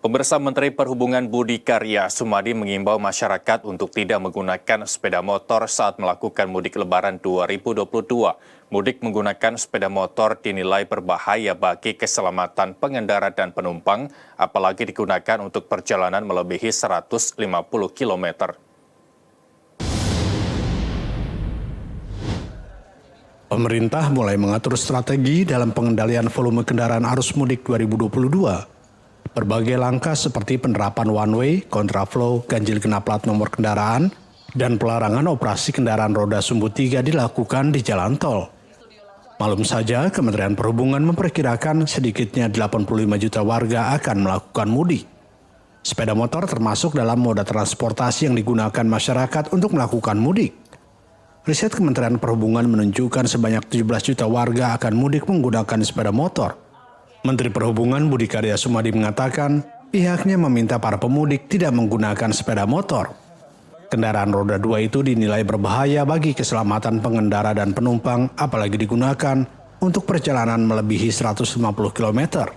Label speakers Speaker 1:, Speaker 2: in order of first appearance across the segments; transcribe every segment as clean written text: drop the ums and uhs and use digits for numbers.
Speaker 1: Pemirsa, Menteri Perhubungan Budi Karya Sumadi mengimbau masyarakat untuk tidak menggunakan sepeda motor saat melakukan mudik Lebaran 2022. Mudik menggunakan sepeda motor dinilai berbahaya bagi keselamatan pengendara dan penumpang, apalagi digunakan untuk perjalanan melebihi 150 km.
Speaker 2: Pemerintah mulai mengatur strategi dalam pengendalian volume kendaraan arus mudik 2022. Berbagai langkah seperti penerapan one-way, kontraflow, ganjil genap plat nomor kendaraan, dan pelarangan operasi kendaraan roda sumbu 3 dilakukan di jalan tol. Malum saja, Kementerian Perhubungan memperkirakan sedikitnya 85 juta warga akan melakukan mudik. Sepeda motor termasuk dalam moda transportasi yang digunakan masyarakat untuk melakukan mudik. Riset Kementerian Perhubungan menunjukkan sebanyak 17 juta warga akan mudik menggunakan sepeda motor. Menteri Perhubungan Budi Karya Sumadi mengatakan pihaknya meminta para pemudik tidak menggunakan sepeda motor. Kendaraan roda 2 itu dinilai berbahaya bagi keselamatan pengendara dan penumpang, apalagi digunakan untuk perjalanan melebihi 150 km.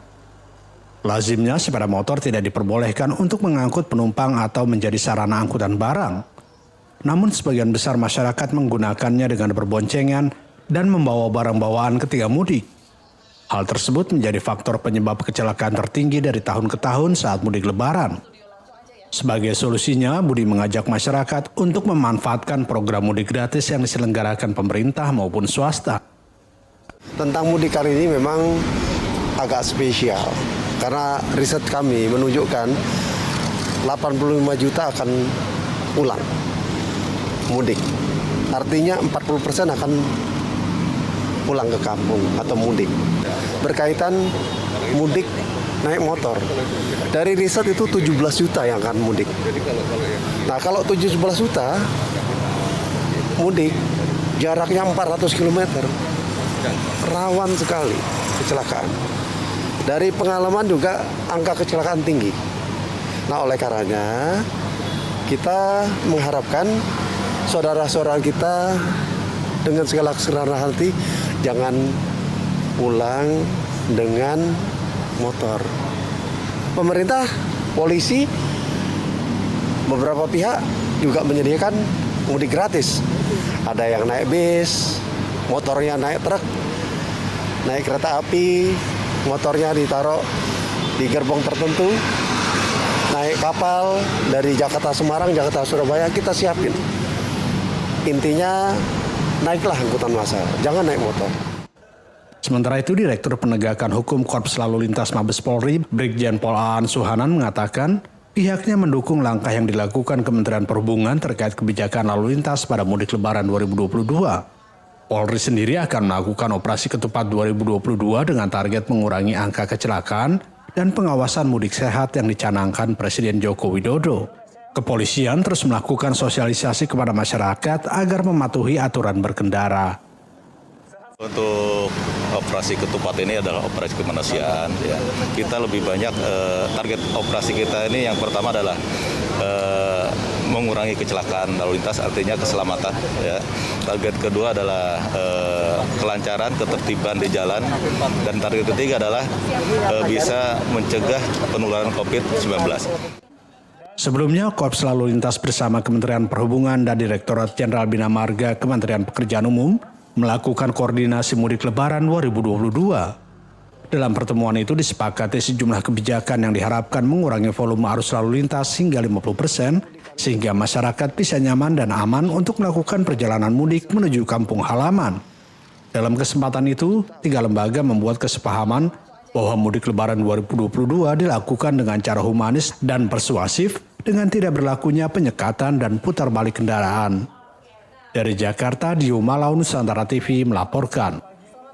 Speaker 2: Lazimnya sepeda motor tidak diperbolehkan untuk mengangkut penumpang atau menjadi sarana angkutan barang. Namun sebagian besar masyarakat menggunakannya dengan berboncengan dan membawa barang bawaan ketika mudik. Hal tersebut menjadi faktor penyebab kecelakaan tertinggi dari tahun ke tahun saat mudik Lebaran. Sebagai solusinya, Budi mengajak masyarakat untuk memanfaatkan program mudik gratis yang diselenggarakan pemerintah maupun swasta.
Speaker 3: Tentang mudik kali ini memang agak spesial, karena riset kami menunjukkan 85 juta akan pulang mudik. Artinya 40% akan pulang ke kampung atau mudik. Berkaitan mudik naik motor. Dari riset itu 17 juta yang akan mudik. Nah, kalau 17 juta mudik, jaraknya 400 km, rawan sekali kecelakaan. Dari pengalaman juga angka kecelakaan tinggi. Nah, oleh karenanya kita mengharapkan saudara-saudara kita dengan segala keserendah hati jangan pulang dengan motor. Pemerintah, polisi, beberapa pihak juga menyediakan mudik gratis. Ada yang naik bis, motornya naik truk, naik kereta api, motornya ditaruh di gerbong tertentu, naik kapal dari Jakarta Semarang, Jakarta Surabaya, kita siapin. Intinya naiklah angkutan massal, jangan naik motor.
Speaker 2: Sementara itu, Direktur Penegakan Hukum Korps Lalu Lintas Mabes Polri, Brigjen Pol Aan Suhanan mengatakan pihaknya mendukung langkah yang dilakukan Kementerian Perhubungan terkait kebijakan lalu lintas pada mudik Lebaran 2022. Polri sendiri akan melakukan operasi ketupat 2022 dengan target mengurangi angka kecelakaan dan pengawasan mudik sehat yang dicanangkan Presiden Joko Widodo. Kepolisian terus melakukan sosialisasi kepada masyarakat agar mematuhi aturan berkendara.
Speaker 4: Untuk operasi ketupat ini adalah operasi kemanusiaan. Ya. Kita lebih banyak target operasi kita ini yang pertama adalah mengurangi kecelakaan lalu lintas, artinya keselamatan. Ya. Target kedua adalah kelancaran, ketertiban di jalan, dan target ketiga adalah bisa mencegah penularan COVID-19.
Speaker 2: Sebelumnya, Korps Lalu Lintas bersama Kementerian Perhubungan dan Direktorat Jenderal Bina Marga Kementerian Pekerjaan Umum melakukan koordinasi mudik Lebaran 2022. Dalam pertemuan itu disepakati sejumlah kebijakan yang diharapkan mengurangi volume arus lalu lintas hingga 50%, sehingga masyarakat bisa nyaman dan aman untuk melakukan perjalanan mudik menuju kampung halaman. Dalam kesempatan itu, 3 lembaga membuat kesepahaman bahwa mudik Lebaran 2022 dilakukan dengan cara humanis dan persuasif dengan tidak berlakunya penyekatan dan putar balik kendaraan. Dari Jakarta, Dio Malau, Nusantara TV melaporkan.